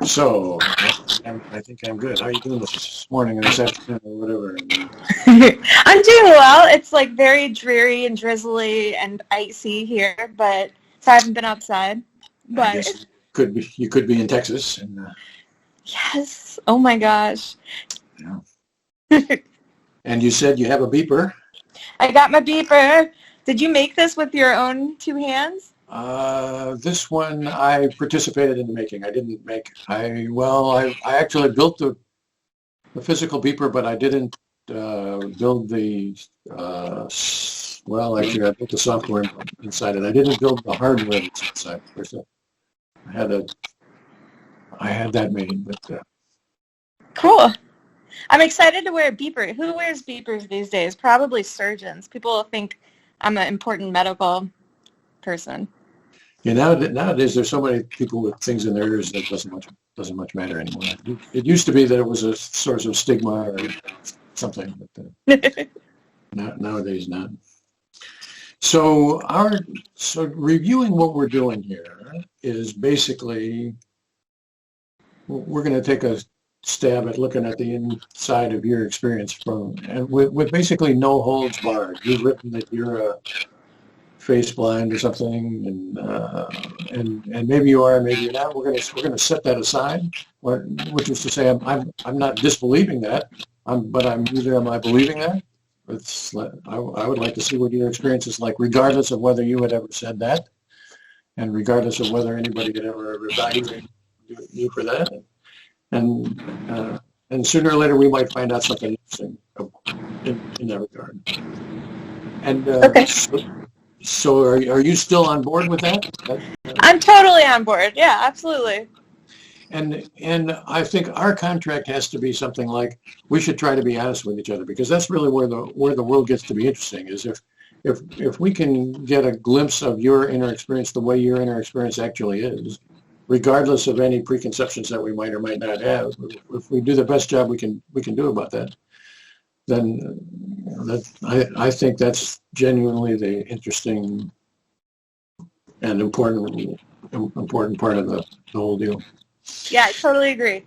So, I think I'm good. How are you doing this morning or this afternoon or whatever? I'm doing well. It's like very dreary and drizzly and icy here, but so I haven't been outside. I But guess you could be in Texas. And, yes, oh my gosh. yeah. And you said you have a beeper. I got my beeper. Did you make this with your own two hands? This one I participated in the making. I didn't make. I actually built the physical beeper, but I didn't build the. Actually, I built the software inside it. I didn't build the hardware that's inside. I had that made, but. Cool. I'm excited to wear a beeper. Who wears beepers these days? Probably surgeons. People think I'm an important medical person. Yeah, nowadays there's so many people with things in their ears that doesn't much matter anymore. It used to be that it was a source of stigma or something, but nowadays not. So reviewing what we're doing here is basically we're going to take a stab at looking at the inside of your experience with basically no holds barred. You've written that you're a face blind or something, and maybe you are, maybe you're not. We're gonna set that aside, which is to say, I'm not disbelieving that, but neither am I believing that. I would like to see what your experience is like, regardless of whether you had ever said that, and regardless of whether anybody had ever evaluated you for that. And sooner or later we might find out something interesting in that regard. And okay. So are you still on board with that? I'm totally on board. Yeah, absolutely. And I think our contract has to be something like we should try to be honest with each other, because that's really where the world gets to be interesting, is if we can get a glimpse of your inner experience the way your inner experience actually is, regardless of any preconceptions that we might or might not have. If we do the best job we can do about that, then I think that's genuinely the interesting and important part of the whole deal. Yeah, I totally agree.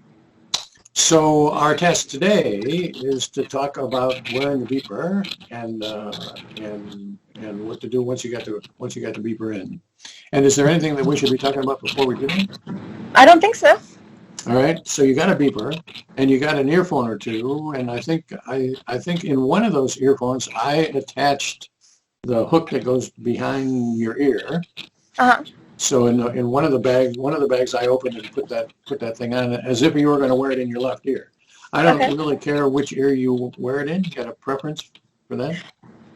So our task today is to talk about wearing the beeper and what to do once you got the beeper in. And is there anything that we should be talking about before we do that? I don't think so. All right. So you got a beeper and you got an earphone or two, and I think in one of those earphones I attached the hook that goes behind your ear. Uh-huh. So in one of the bags I opened and put that thing on as if you were going to wear it in your left ear. I don't really care which ear you wear it in. You got a preference for that?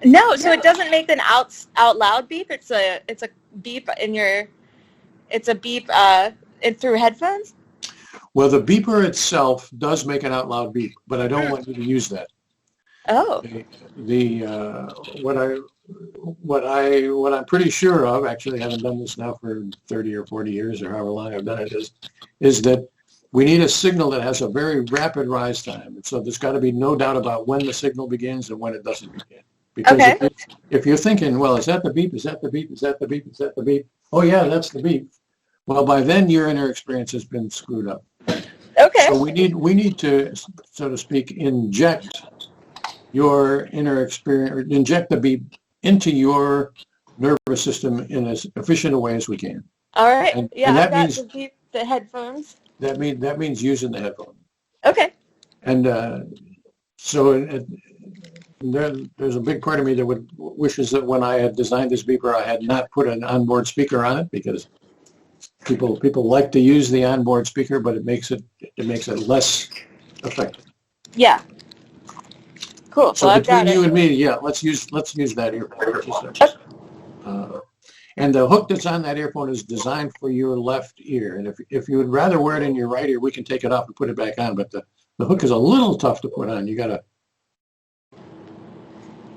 No, so it doesn't make an out loud beep. It's a beep through headphones. Well, the beeper itself does make an out loud beep, but I don't want you to use that. Oh. What I'm pretty sure of, actually having done this now for 30 or 40 years or however long I've done it, is that we need a signal that has a very rapid rise time. So there's got to be no doubt about when the signal begins and when it doesn't begin. Because if you're thinking, well, is that the beep? Is that the beep? Is that the beep? Is that the beep? Oh yeah, that's the beep. Well, by then your inner experience has been screwed up. Okay. So we need to, so to speak, inject your inner experience, inject the beep into your nervous system in as efficient a way as we can. All right. And that means the headphones. That means using the headphone. Okay. And there's a big part of me that wishes that when I had designed this beeper, I had not put an onboard speaker on it, because people like to use the onboard speaker, but it makes it less effective. Yeah. Cool. So between you and me, let's use that earphone. And the hook that's on that earphone is designed for your left ear. And if you would rather wear it in your right ear, we can take it off and put it back on. But the hook is a little tough to put on. You gotta.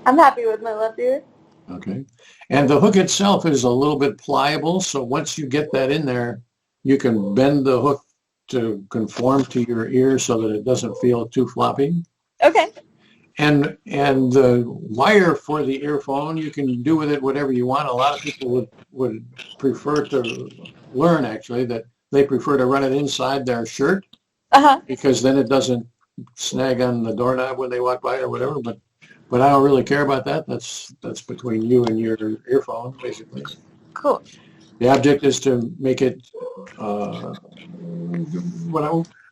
I'm happy with my left ear. Okay. And the hook itself is a little bit pliable, so once you get that in there, you can bend the hook to conform to your ear so that it doesn't feel too floppy. Okay. And the wire for the earphone, you can do with it whatever you want. A lot of people would prefer to learn, actually, that they prefer to run it inside their shirt because then it doesn't snag on the doorknob when they walk by or whatever. But I don't really care about that. That's between you and your earphone, basically. Cool. The object is to make it.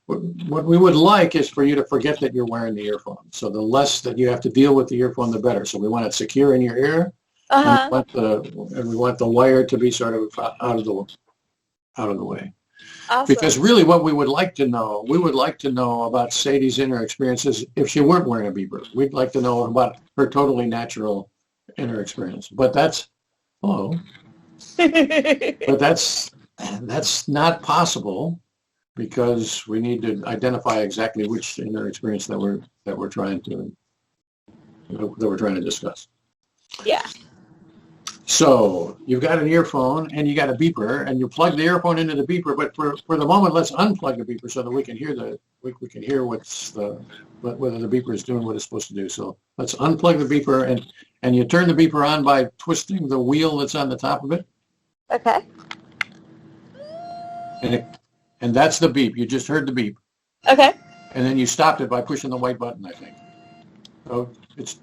What we would like is for you to forget that you're wearing the earphone. So the less that you have to deal with the earphone, the better. So we want it secure in your ear, and we want the wire to be sort of out of the way. Awesome. Because really, what we would like to know about Sadie's inner experiences if she weren't wearing a beeper. We'd like to know about her totally natural inner experience. But that's that's not possible because we need to identify exactly which inner experience that we're trying to discuss. Yeah. So you've got an earphone and you got a beeper, and you plug the earphone into the beeper. But for the moment, let's unplug the beeper so that we can hear whether the beeper is doing what it's supposed to do. So let's unplug the beeper, and you turn the beeper on by twisting the wheel that's on the top of it. Okay. And that's the beep. You just heard the beep. Okay. And then you stopped it by pushing the white button, I think. So it's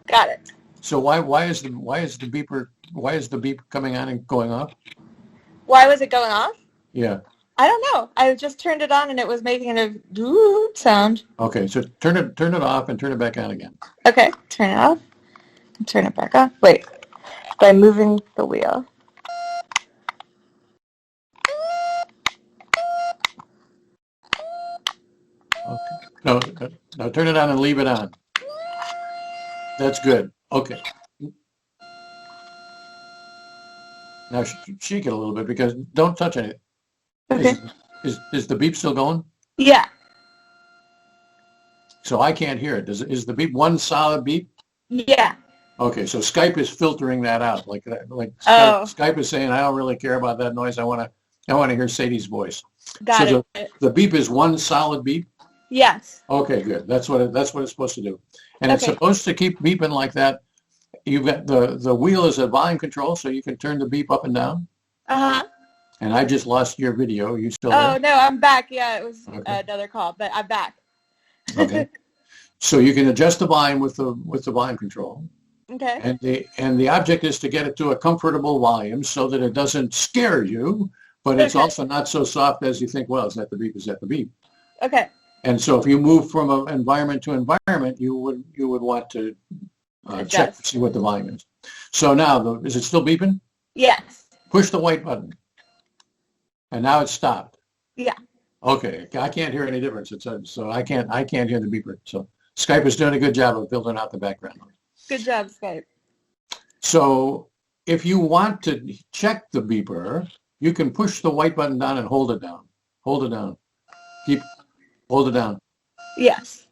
got it. So why is the beep coming on and going off? Why was it going off? Yeah. I don't know. I just turned it on and it was making a doo sound. Okay, so turn it off and turn it back on again. Okay, turn it off and turn it back on. Wait, by moving the wheel. Okay. No, turn it on and leave it on. That's good. Okay. Now shake it a little bit because don't touch anything. Okay. Is the beep still going? Yeah. So I can't hear it. Is the beep one solid beep? Yeah. Okay, so Skype is filtering that out. Like Skype is saying, I don't really care about that noise. I want to hear Sadie's voice. Got it. The beep is one solid beep? Yes. Okay, good. That's what it's supposed to do. And it's supposed to keep beeping like that. You've got the wheel is a volume control, so you can turn the beep up and down. And I just lost your video. Are you still there? Oh no, I'm back. Yeah, it was another call, but I'm back. Okay. So you can adjust the volume with the volume control. Okay. And the object is to get it to a comfortable volume so that it doesn't scare you, but it's also not so soft as you think. Well, is that the beep? Is that the beep? Okay. And so if you move from an environment to environment, you would want to check to see what the volume is. So now, is it still beeping? Yes. Push the white button. And now it's stopped. Yeah. Okay. I can't hear any difference. So I can't hear the beeper. So Skype is doing a good job of filtering out the background noise. Good job, Skype. So if you want to check the beeper, you can push the white button down and hold it down. Hold it down. Hold it down. Yes.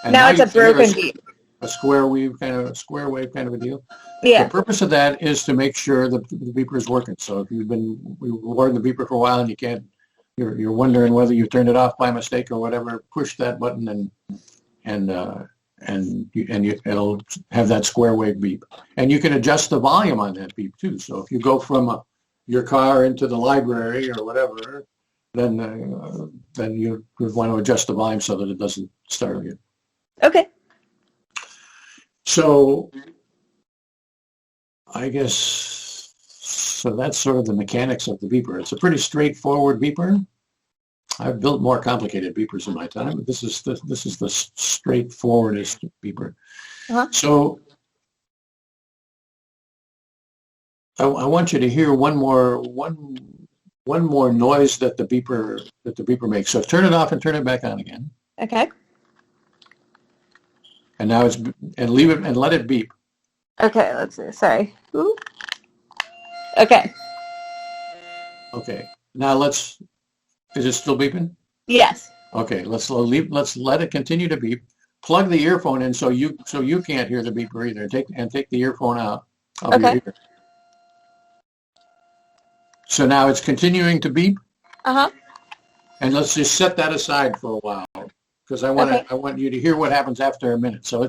And now it's a broken beep. A square wave kind of a deal. Yeah. The purpose of that is to make sure the beeper is working. So if you've been wearing the beeper for a while and you're wondering whether you turned it off by mistake or whatever, push that button and it'll have that square wave beep. And you can adjust the volume on that beep too. So if you go from your car into the library or whatever, then you would want to adjust the volume so that it doesn't startle you. Okay. So I guess that's sort of the mechanics of the beeper. It's a pretty straightforward beeper. I've built more complicated beepers in my time, but this is the straightforwardest beeper. So I want you to hear one more noise that the beeper makes. So turn it off and turn it back on again. Okay. And now leave it and let it beep. Okay, let's see. Sorry. Ooh. Okay. Okay. Now is it still beeping? Yes. Okay, let's let it continue to beep. Plug the earphone in so you can't hear the beeper either. Take the earphone out of your ear. So now it's continuing to beep. And let's just set that aside for a while because I want you to hear what happens after a minute. So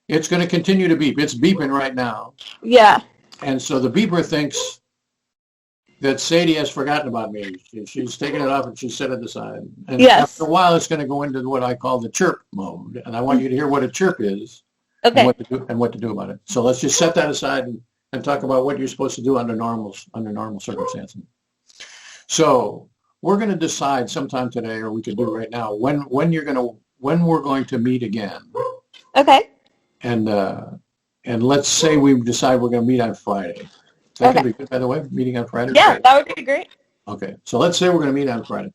it's going to continue to beep. It's beeping right now. Yeah. And so the beeper thinks that Sadie has forgotten about me. She's taken it off and she's set it aside. And Yes. after a while, it's going to go into what I call the chirp mode. And I want you to hear what a chirp is Okay. and what to do about it. So let's just set that aside and talk about what you're supposed to do under normal circumstances. So we're going to decide sometime today, or we could do it right now, when we're going to meet again. Okay. And let's say we decide we're going to meet on Friday. That could be good, by the way, meeting on Friday. Yeah, Friday. that would be great. Okay, so let's say we're going to meet on Friday.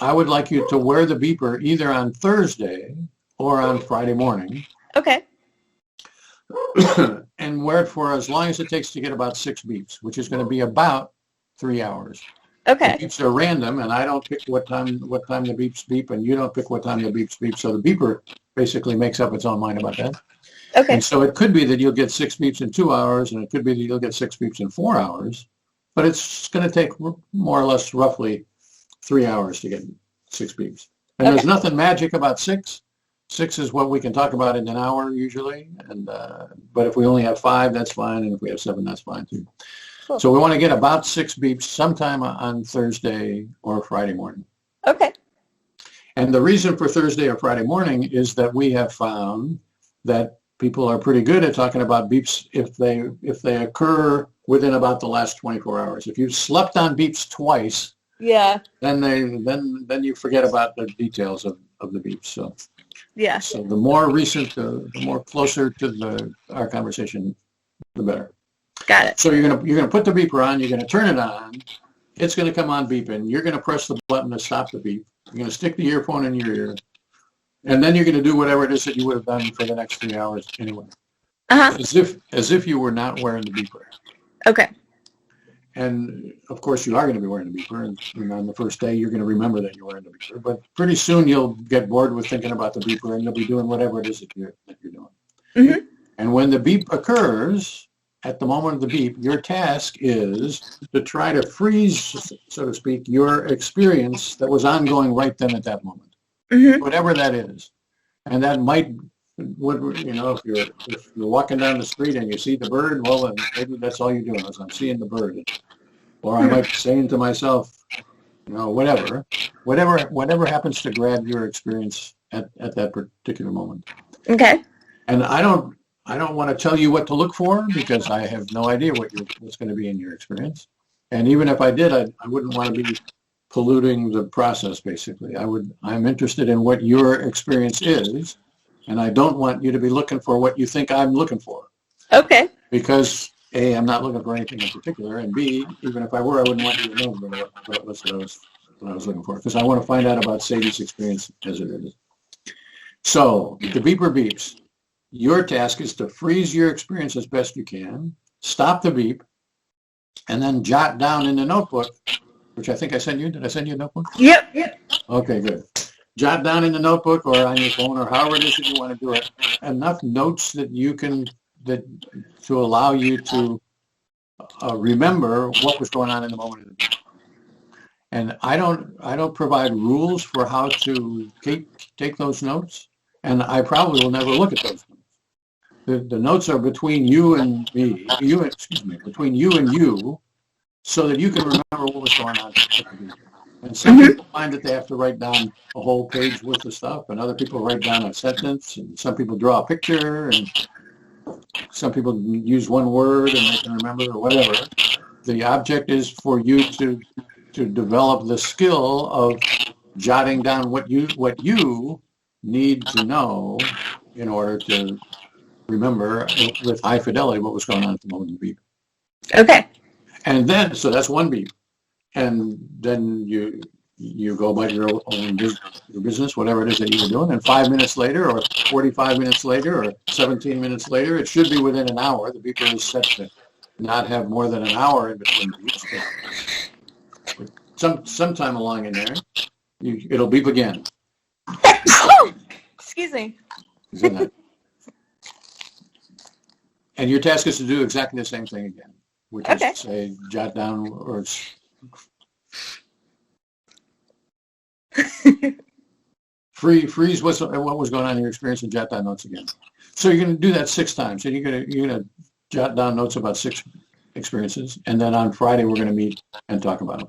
I would like you to wear the beeper either on Thursday or on Friday morning. Okay. And wear it for as long as it takes to get about 6 beeps, which is going to be about 3 hours. Okay. The beeps are random, and I don't pick what time the beeps beep, and you don't pick what time the beeps beep. So the beeper basically makes up its own mind about that. Okay. And so it could be that you'll get 6 beeps in 2 hours, and it could be that you'll get 6 beeps in 4 hours, but it's going to take more or less roughly 3 hours to get 6 beeps. And there's nothing magic about 6. 6 is what we can talk about in an hour usually, and but if we only have 5, that's fine, and if we have 7, that's fine too. Cool. So we want to get about 6 beeps sometime on Thursday or Friday morning. Okay. And the reason for Thursday or Friday morning is that we have found that people are pretty good at talking about beeps if they occur within about the last 24 hours. If you've slept on beeps twice, then you forget about the details of the beeps. So so the more recent, the more closer to our conversation, the better. Got it. So you're gonna put the beeper on. You're gonna turn it on. It's gonna come on beeping. You're gonna press the button to stop the beep. You're gonna stick the earphone in your ear. And then you're going to do whatever it is that you would have done for the next 3 hours anyway. As if you were not wearing the beeper. Okay. And of course you are going to be wearing the beeper, and on the first day you're going to remember that you're wearing the beeper. But pretty soon you'll get bored with thinking about the beeper, and you'll be doing whatever it is that you're doing. Mm-hmm. And when the beep occurs, at the moment of the beep, your task is to try to freeze, so to speak, your experience that was ongoing right then at that moment. Mm-hmm. Whatever that is. And that might, if you're walking down the street and you see the bird, well, then maybe that's all you're doing is I'm seeing the bird. Or I might be saying to myself, whatever happens to grab your experience at that particular moment. Okay. And I don't want to tell you what to look for because I have no idea what's going to be in your experience. And even if I did, I wouldn't want to be polluting the process, basically. I'm interested in what your experience is, and I don't want you to be looking for what you think I'm looking for. Okay. Because A, I'm not looking for anything in particular, and B, even if I were, I wouldn't want you to know what I was looking for, because I want to find out about Sadie's experience as it is. So, the beeper beeps. Your task is to freeze your experience as best you can, stop the beep, and then jot down in the notebook, which I think I sent you. Did I send you a notebook? Yep. Okay, good. Jot down in the notebook or on your phone or however it is that you want to do it, enough notes that to allow you to remember what was going on in the moment. And I don't provide rules for how to take those notes, and I probably will never look at those notes. The notes are between you and me, between you and you, so that you can remember what was going on. And some people find that they have to write down a whole page worth of stuff, and other people write down a sentence, and some people draw a picture, and some people use one word and they can remember or whatever. The object is for you to develop the skill of jotting down what you need to know in order to remember with high fidelity what was going on at the moment of the beep. Okay. And then, so that's one beep. And then you go about your own business, whatever it is that you were doing. And 5 minutes later, or 45 minutes later, or 17 minutes later, it should be within an hour. The beeper is set to not have more than an hour in between beeps. But sometime along in there, it'll beep again. Excuse me. And your task is to do exactly the same thing again, which is to say, jot down or freeze what was going on in your experience and jot down notes again. So you're going to do that 6 times. And you're going to jot down notes about 6 experiences, and then on Friday we're going to meet and talk about them.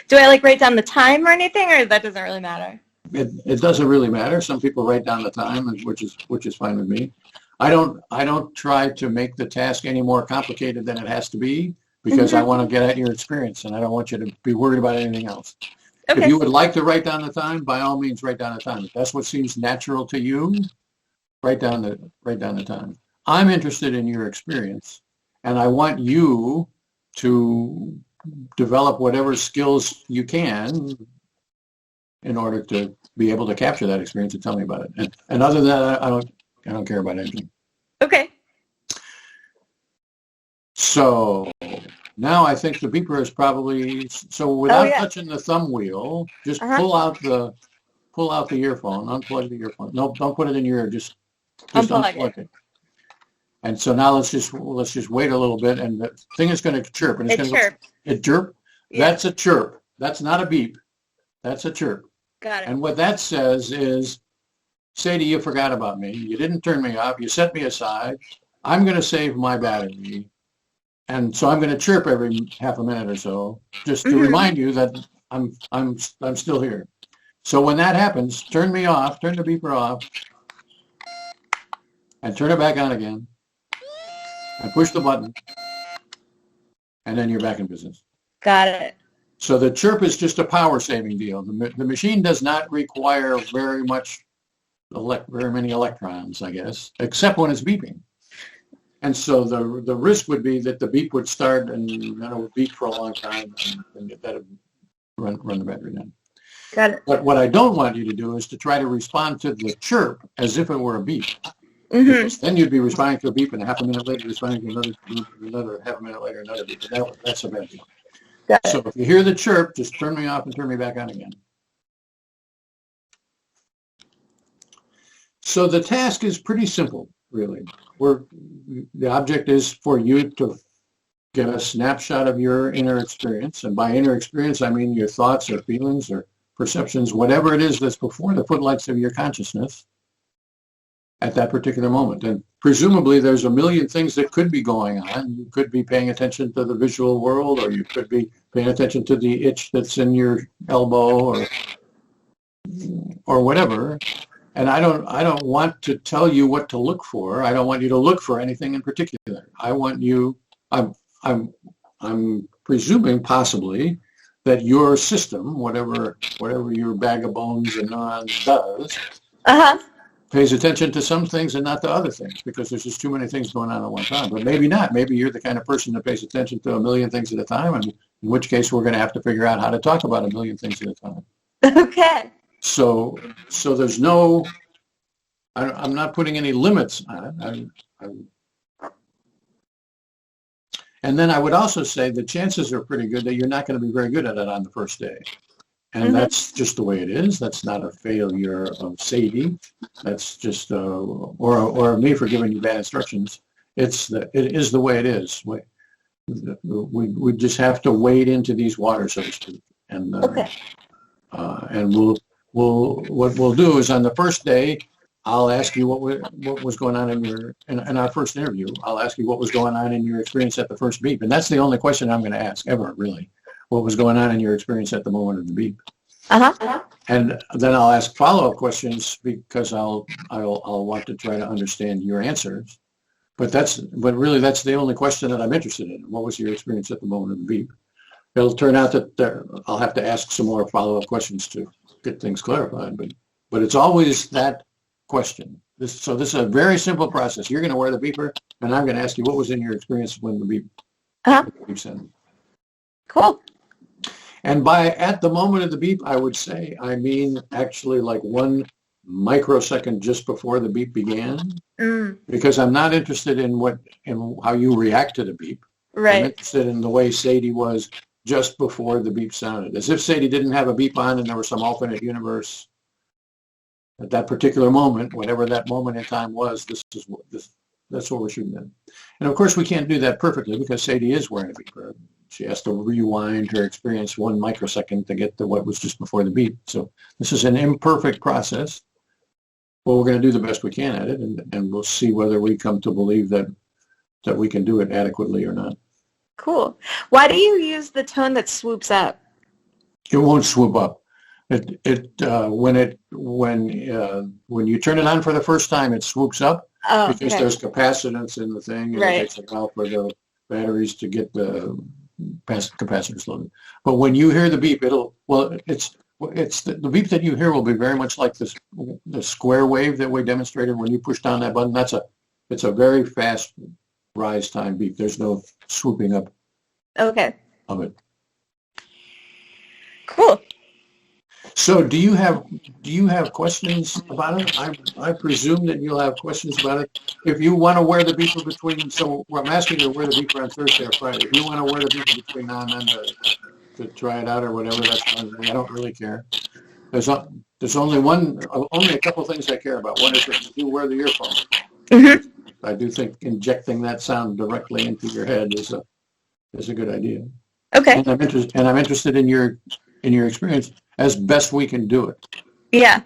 Do I like write down the time or anything, or that doesn't really matter? It doesn't really matter. Some people write down the time, which is fine with me. I don't try to make the task any more complicated than it has to be, because I want to get at your experience, and I don't want you to be worried about anything else. Okay. If you would like to write down the time, by all means, write down the time. If that's what seems natural to you, write down the time. I'm interested in your experience, and I want you to develop whatever skills you can in order to be able to capture that experience and tell me about it. And other than that, I don't care about anything. Okay. So now I think the beeper is probably, so without touching the thumb wheel, just pull out the earphone, unplug the earphone. No, don't put it in your ear, just unplug it. And so now let's just wait a little bit, and the thing is going to chirp. And it's going to chirp. It chirp? Yeah. That's a chirp. That's not a beep. That's a chirp. Got it. And what that says is, Sadie, you forgot about me. You didn't turn me off. You set me aside. I'm going to save my battery. And so I'm going to chirp every half a minute or so, just to remind you that I'm still here. So when that happens, turn me off, turn the beeper off, and turn it back on again, and push the button, and then you're back in business. Got it. So the chirp is just a power saving deal. The machine does not require very many electrons, I guess, except when it's beeping. And so the risk would be that the beep would start and then it would beep for a long time, and that would run the battery down. Got it. But what I don't want you to do is to try to respond to the chirp as if it were a beep. Because then you'd be responding to a beep, and a half a minute later responding to another half a minute later another beep. That's a bad deal. So if you hear the chirp, just turn me off and turn me back on again. So the task is pretty simple, really. The object is for you to get a snapshot of your inner experience. And by inner experience, I mean your thoughts or feelings or perceptions, whatever it is that's before the footlights of your consciousness at that particular moment. And presumably there's a million things that could be going on. You could be paying attention to the visual world, or you could be paying attention to the itch that's in your elbow, or whatever. And I don't want to tell you what to look for. I don't want you to look for anything in particular. I want you, I'm presuming possibly that your system, whatever your bag of bones and neurons does, pays attention to some things and not to other things, because there's just too many things going on at one time. But maybe not. Maybe you're the kind of person that pays attention to a million things at a time, and in which case we're going to have to figure out how to talk about a million things at a time. Okay. So there's no, I'm not putting any limits on it. And then I would also say the chances are pretty good that you're not going to be very good at it on the first day. And that's just the way it is. That's not a failure of Sadie. That's just, or me for giving you bad instructions. It is the way it is. We just have to wade into these waters, so to speak. And and what we'll do is on the first day, I'll ask you what was going on in our first interview. I'll ask you what was going on in your experience at the first beep, and that's the only question I'm going to ask ever, really. What was going on in your experience at the moment of the beep? And then I'll ask follow-up questions, because I'll want to try to understand your answers. But really that's the only question that I'm interested in. What was your experience at the moment of the beep? It'll turn out that I'll have to ask some more follow-up questions to get things clarified, but it's always that question. So this is a very simple process. You're going to wear the beeper, and I'm going to ask you what was in your experience when the beep sounded. Cool. And at the moment of the beep, I would say, I mean actually like 1 microsecond just before the beep began, because I'm not interested in how you react to the beep. Right. I'm interested in the way Sadie was just before the beep sounded. As if Sadie didn't have a beep on and there was some alternate universe at that particular moment, whatever that moment in time was. That's what we're shooting at. And of course, we can't do that perfectly because Sadie is wearing a beeper. She has to rewind her experience 1 microsecond to get to what was just before the beep. So this is an imperfect process. Well, we're going to do the best we can at it, and we'll see whether we come to believe that we can do it adequately or not. Cool. Why do you use the tone that swoops up? It won't swoop up. When you turn it on for the first time, it swoops up because there's capacitance in the thing, and it takes a while for the batteries to get the capacitors loaded. But when you hear the beep, the beep that you hear will be very much like the square wave that we demonstrated when you push down that button. It's a very fast rise time beep. There's no swooping up of it. Cool. So do you have questions about it? I presume that you'll have questions about it. If you want to wear the beeper I'm asking you to wear the beeper on Thursday or Friday. If you want to wear the beeper between now and then to try it out or whatever, that's fine. I don't really care. There's only a couple things I care about. One is that you wear the earphones. Mm-hmm. I do think injecting that sound directly into your head is a good idea. Okay. And I'm interested in your experience as best we can do it. Yeah.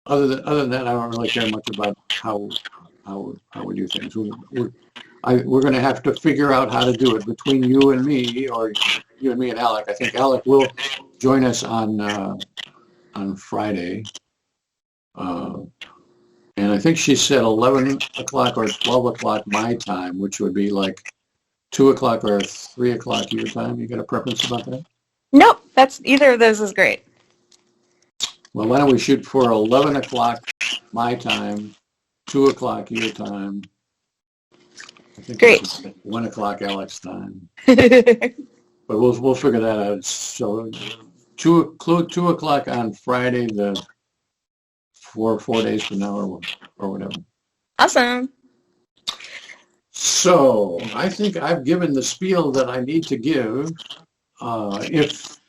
Other than that, I don't really care much about how we do things. We're going to have to figure out how to do it between you and me, or you and me and Alec. I think Alec will join us on Friday. And I think she said 11 o'clock or 12 o'clock my time, which would be like 2 o'clock or 3 o'clock your time. You got a preference about that? Nope. Either of those is great. Well, why don't we shoot for 11 o'clock my time, 2 o'clock your time. I think great. 1 o'clock Alec's time. But we'll figure that out. So 2 o'clock on Friday, the 4 days from now or whatever. Awesome. So I think I've given the spiel that I need to give. If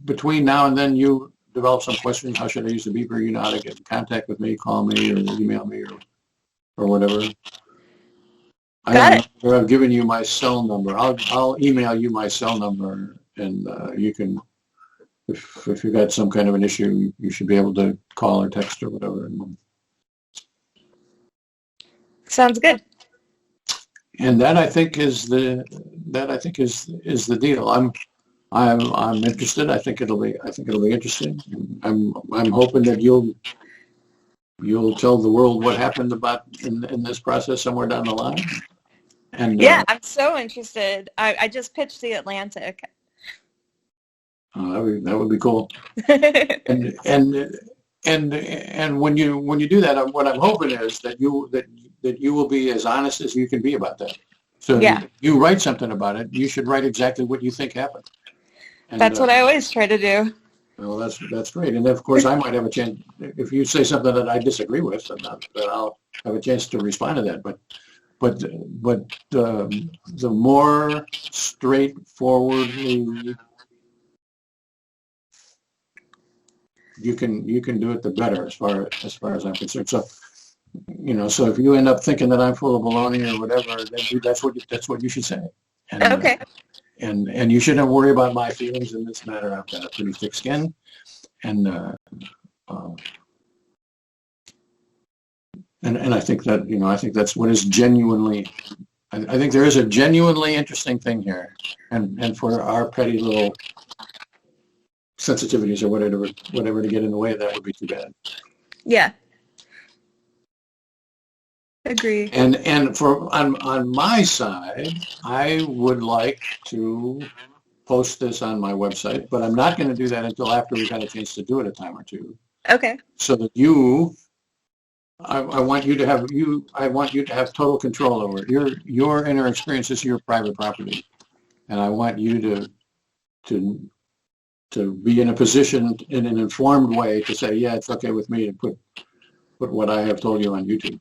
between now and then you develop some questions, how should I use the beeper? You know how to get in contact with me, call me, or email me, or whatever. I've given you my cell number. I'll email you my cell number, and you can, if you've got some kind of an issue, you should be able to call or text or whatever. Sounds good. And that I think is the deal. I'm interested. I think it'll be interesting. I'm hoping that you'll tell the world what happened about in this process somewhere down the line. And yeah, I'm so interested. I just pitched the Atlantic. That would be cool. and when you do that, what I'm hoping is that you will be as honest as you can be about that. So if you write something about it, you should write exactly what you think happened. And, that's what I always try to do. Well, that's great. And of course, I might have a chance if you say something that I disagree with, then I'll have a chance to respond to that. But the more straightforwardly you can do it, the better, as far as I'm concerned. So, so if you end up thinking that I'm full of baloney or whatever, then that's what you should say. And, okay. And you shouldn't worry about my feelings in this matter. I've got a pretty thick skin, and I think that I think that's what is genuinely. I think there is a genuinely interesting thing here, and for our petty little sensitivities or whatever to get in the way of that would be too bad. Yeah. Agree. And for on my side, I would like to post this on my website, but I'm not going to do that until after we've had a chance to do it a time or two. Okay. So that I want you to have total control over it. Your inner experience is your private property, and I want you to be in a position in an informed way to say, yeah, it's okay with me to put what I have told you on YouTube.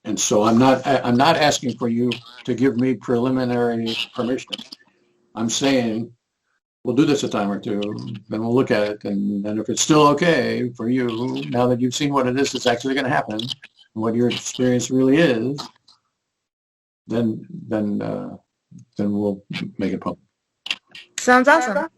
And so I'm not asking for you to give me preliminary permission. I'm saying we'll do this a time or two, then we'll look at it, and then if it's still okay for you, now that you've seen what it is that's actually going to happen, and what your experience really is, then we'll make it public. Sounds awesome.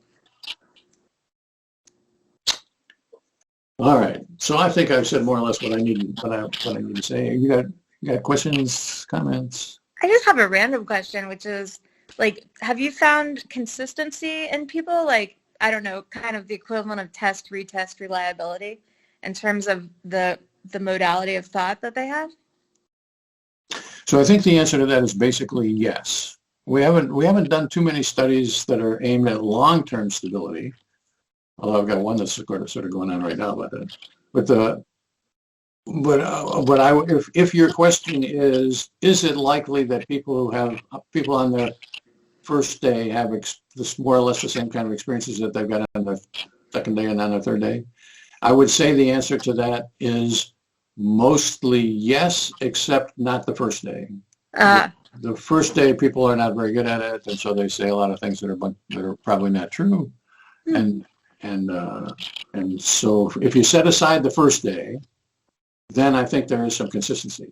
All right. So I think I've said more or less what I need to say. You got questions, comments? I just have a random question, which is, like, have you found consistency in people? Like, I don't know, kind of the equivalent of test, retest, reliability in terms of the modality of thought that they have? So I think the answer to that is basically yes. We haven't done too many studies that are aimed at long-term stability. Although I've got one that's sort of going on right now about that. If your question is it likely that people on their first day have this more or less the same kind of experiences that they've got on their second day and on their third day? I would say the answer to that is mostly yes, except not the first day. The first day, people are not very good at it, and so they say a lot of things that are probably not true. And so if you set aside the first day, then I think there is some consistency.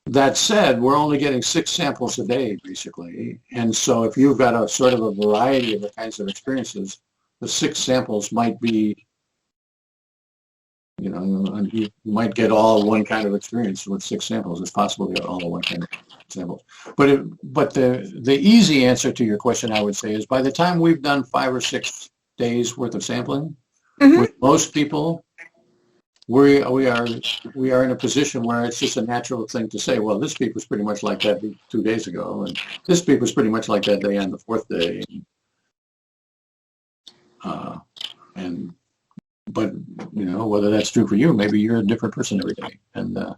That said, we're only getting 6 samples a day, basically. And so if you've got a sort of a variety of the kinds of experiences, the 6 samples might be, you might get all one kind of experience with 6 samples. It's possible to get all one kind of samples. But the easy answer to your question, I would say, is by the time we've done 5 or 6 days worth of sampling, with most people, we are in a position where it's just a natural thing to say, well, this peep was pretty much like that 2 days ago, and this peep was pretty much like that day on the 4th day. But whether that's true for you, maybe you're a different person every day, and that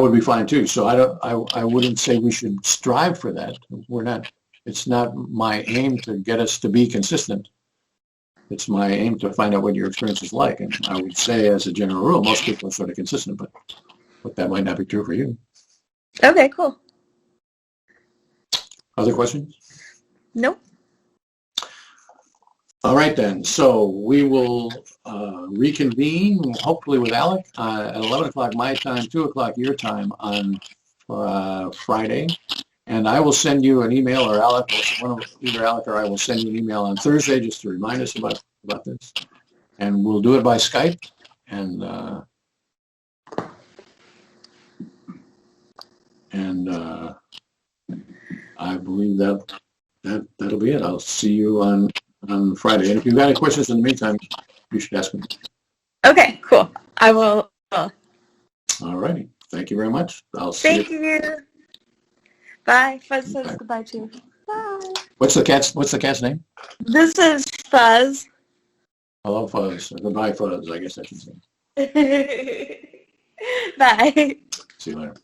would be fine too. So I wouldn't say we should strive for that. We're not. It's not my aim to get us to be consistent. It's my aim to find out what your experience is like. And I would say, as a general rule, most people are sort of consistent, but that might not be true for you. Okay, cool. Other questions? Nope. All right, then. So we will reconvene, hopefully with Alec, at 11 o'clock my time, 2 o'clock your time on Friday. And I will send you an email, or Alec, either Alec or I will send you an email on Thursday just to remind us about this. And we'll do it by Skype. And I believe that'll be it. I'll see you on Friday. And if you've got any questions in the meantime, you should ask me. Okay, cool. I will. All righty. Thank you very much. I'll see you. Thank you. Bye. Fuzz says goodbye too. Bye. What's the cat's name? This is Fuzz. Hello, Fuzz. Goodbye, Fuzz, I guess I should say. Bye. See you later.